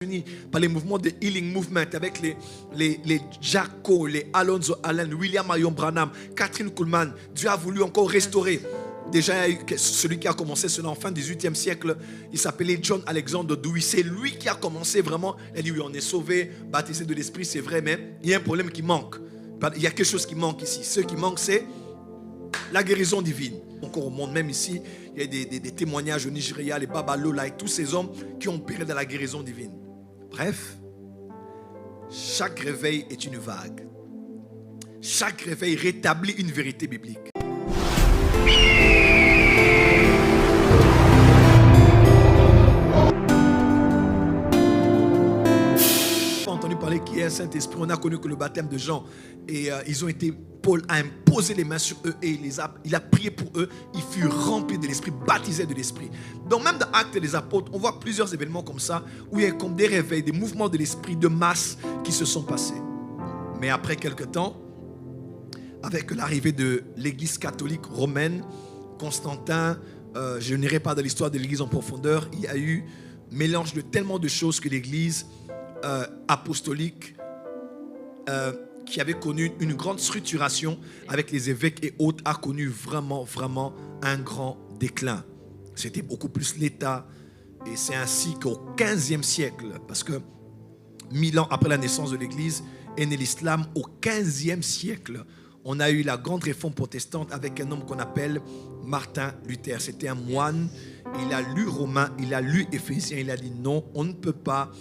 Unis par les mouvements de Healing Movement avec les Jacko, les Alonzo Allen, William Marion Branham, Catherine Kuhlman. Dieu a voulu encore restaurer. Déjà, il y a eu celui qui a commencé cela en fin du 18e siècle. Il s'appelait John Alexander Dewey. C'est lui qui a commencé vraiment. Il a dit oui, on est sauvé, baptisé de l'esprit, c'est vrai, mais il y a un problème qui manque. Il y a quelque chose qui manque ici. Ce qui manque, c'est la guérison divine. Encore au monde, même ici, il y a des témoignages au Nigeria, les Babalola et tous ces hommes qui ont opéré dans la guérison divine. Bref, chaque réveil est une vague. Chaque réveil rétablit une vérité biblique. On a entendu parler qu'il y a un Saint-Esprit. On a connu que le baptême de Jean, et ils ont été, Paul a imposé les mains sur eux et il a prié pour eux. Ils furent remplis de l'Esprit, baptisés de l'Esprit. Donc même dans Actes des Apôtres, on voit plusieurs événements comme ça, où il y a comme des réveils, des mouvements de l'Esprit de masse qui se sont passés. Mais après quelque temps, avec l'arrivée de l'Église catholique romaine, Constantin, je n'irai pas dans l'histoire de l'Église en profondeur, il y a eu mélange de tellement de choses que l'Église apostolique qui avait connu une grande structuration avec les évêques et autres, a connu vraiment un grand déclin. C'était beaucoup plus l'État. Et c'est ainsi qu'au 15e siècle, parce que 1000 ans après la naissance de l'Église, est né l'islam. Au 15e siècle, on a eu la grande réforme protestante avec un homme qu'on appelle Martin Luther. C'était un moine. Il a lu Romains, il a lu Éphésiens. Il a dit non, on ne peut pas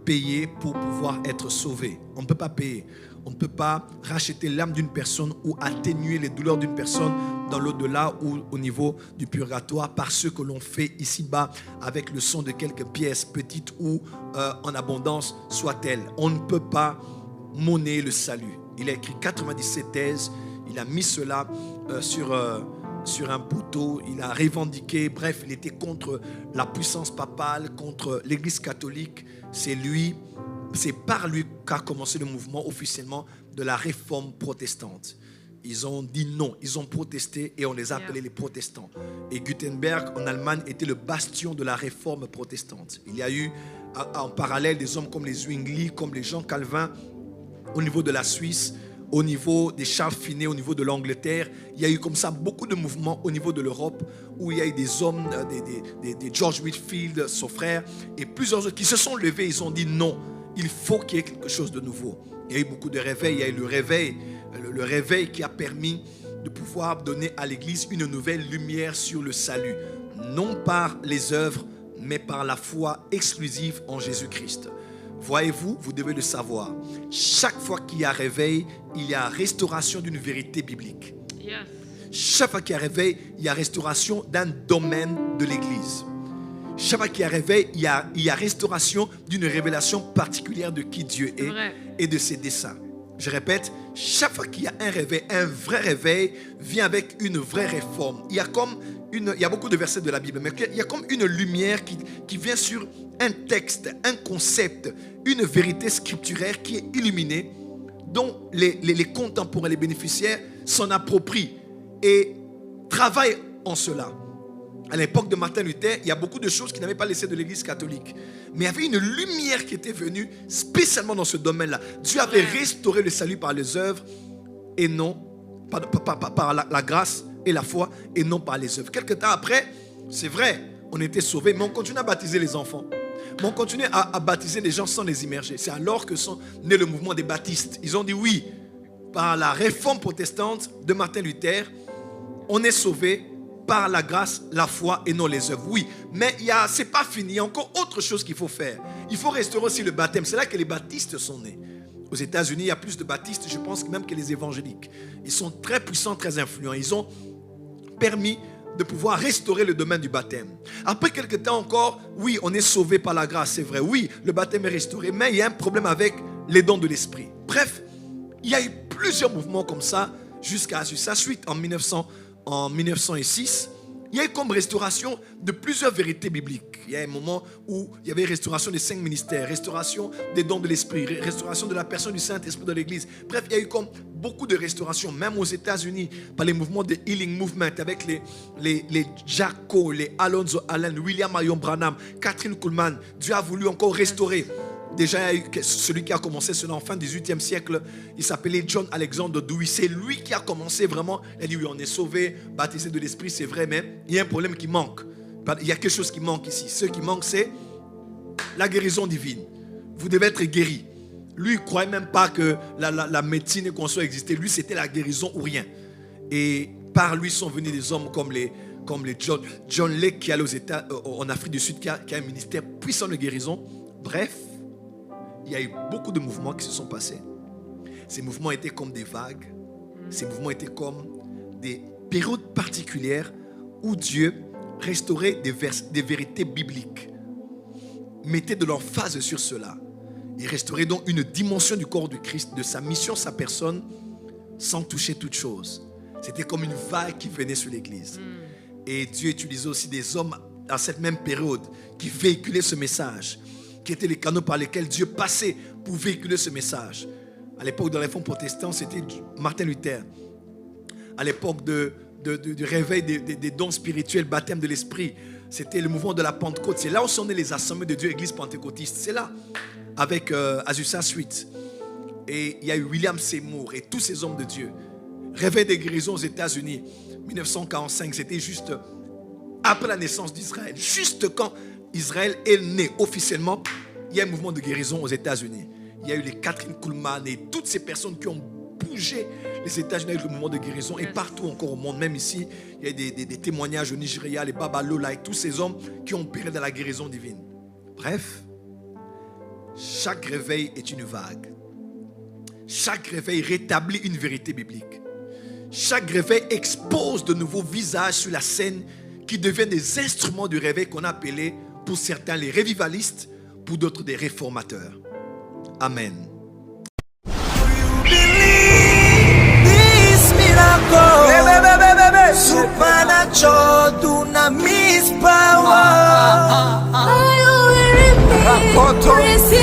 payer pour pouvoir être sauvé. On ne peut pas payer. On ne peut pas racheter l'âme d'une personne ou atténuer les douleurs d'une personne dans l'au-delà ou au niveau du purgatoire par ce que l'on fait ici-bas avec le son de quelques pièces, petites ou en abondance soit-elle. On ne peut pas monnayer le salut. Il a écrit 97 thèses. Il a mis cela sur un poteau. Il a revendiqué. Bref, il était contre la puissance papale, contre l'Église catholique. C'est par lui qu'a commencé le mouvement officiellement de la réforme protestante. Ils ont dit non, ils ont protesté et on les a appelés les protestants. Et Gutenberg en Allemagne était le bastion de la réforme protestante. Il y a eu en parallèle des hommes comme les Zwingli, comme les Jean Calvin au niveau de la Suisse, au niveau des Charles Finet, au niveau de l'Angleterre. Il y a eu comme ça beaucoup de mouvements au niveau de l'Europe où il y a eu des hommes, des George Whitefield, son frère, et plusieurs autres qui se sont levés. Ils ont dit non, il faut qu'il y ait quelque chose de nouveau. Il y a eu beaucoup de réveils. Il y a eu le réveil qui a permis de pouvoir donner à l'Église une nouvelle lumière sur le salut. Non par les œuvres, mais par la foi exclusive en Jésus-Christ. Voyez-vous, vous devez le savoir. Chaque fois qu'il y a réveil, il y a restauration d'une vérité biblique. Yes. Chaque fois qu'il y a réveil, il y a restauration d'un domaine de l'Église. Chaque fois qu'il y a réveil, il y a restauration d'une révélation particulière de qui Dieu est et de ses desseins. Je répète, chaque fois qu'il y a un réveil, un vrai réveil vient avec une vraie réforme. Il y a beaucoup de versets de la Bible, mais il y a comme une lumière qui vient sur un texte, un concept, une vérité scripturaire qui est illuminée, dont les contemporains, les bénéficiaires s'en approprient et travaillent en cela. À l'époque de Martin Luther, il y a beaucoup de choses qui n'avaient pas laissé de l'Église catholique. Mais il y avait une lumière qui était venue spécialement dans ce domaine-là. Dieu avait restauré le salut par les œuvres et non par la grâce et la foi et non par les œuvres. Quelque temps après, c'est vrai, on était sauvés, mais on continuait à baptiser les enfants. Mais on continuait à baptiser les gens sans les immerger. C'est alors que sont nés le mouvement des baptistes. Ils ont dit oui, par la réforme protestante de Martin Luther, on est sauvés par la grâce, la foi et non les œuvres. Oui, mais c'est pas fini. Il y a encore autre chose qu'il faut faire. Il faut restaurer aussi le baptême. C'est là que les baptistes sont nés. Aux États-Unis, il y a plus de baptistes, je pense, même que les évangéliques. Ils sont très puissants, très influents. Ils ont permis de pouvoir restaurer le domaine du baptême. Après quelques temps encore, oui, on est sauvé par la grâce, c'est vrai. Oui, le baptême est restauré, mais il y a un problème avec les dons de l'esprit. Bref, il y a eu plusieurs mouvements comme ça jusqu'à sa suite en 1906. Il y a eu comme restauration de plusieurs vérités bibliques. Il y a un moment où il y avait restauration des 5 ministères, restauration des dons de l'Esprit, restauration de la personne du Saint-Esprit dans l'Église. Bref, il y a eu comme beaucoup de restauration, même aux États-Unis, par les mouvements de Healing Movement, avec les Jack Cole, les Alonzo Allen, William Marion Branham, Catherine Kuhlman. Dieu a voulu encore restaurer. Déjà, il y a eu celui qui a commencé cela en fin du 18e siècle. Il s'appelait John Alexander Dewey. C'est lui qui a commencé vraiment. Il a dit oui, on est sauvé, baptisé de l'Esprit, c'est vrai, mais il y a un problème qui manque. Il y a quelque chose qui manque ici. Ce qui manque, c'est la guérison divine. Vous devez être guéri. Lui, il ne croyait même pas que la médecine et qu'on soit existé. Lui, c'était la guérison ou rien. Et par lui sont venus des hommes comme les John Lake qui est allé aux États, en Afrique du Sud, qui a un ministère puissant de guérison. Bref, il y a eu beaucoup de mouvements qui se sont passés. Ces mouvements étaient comme des vagues. Ces mouvements étaient comme des périodes particulières où Dieu restaurait des vérités bibliques. Mettait de l'emphase sur cela. Il restaurait donc une dimension du corps du Christ, de sa mission, sa personne, sans toucher toute chose. C'était comme une vague qui venait sur l'Église. Et Dieu utilisait aussi des hommes à cette même période qui véhiculaient ce message, qui étaient les canaux par lesquels Dieu passait pour véhiculer ce message. À l'époque de la réforme protestante, c'était Martin Luther. À l'époque du réveil des dons spirituels, baptême de l'Esprit, c'était le mouvement de la Pentecôte. C'est là où sont nées les assemblées de Dieu, Église pentecôtiste. C'est là, avec Azusa Street. Et il y a eu William Seymour et tous ces hommes de Dieu. Réveil des guérisons aux États-Unis, 1945, c'était juste après la naissance d'Israël. Juste quand Israël est né officiellement, il y a un mouvement de guérison aux États-Unis. Il y a eu les Catherine Kuhlman et toutes ces personnes qui ont bougé les États-Unis avec le mouvement de guérison. Et partout encore au monde, même ici, il y a des témoignages au Nigeria, les Baba Lola et tous ces hommes qui ont opéré dans la guérison divine. Bref, chaque réveil est une vague. Chaque réveil rétablit une vérité biblique. Chaque réveil expose de nouveaux visages sur la scène qui deviennent des instruments du réveil qu'on a appelés, pour certains, les révivalistes, pour d'autres, des réformateurs. Amen. Supernatural dunamis power. Receive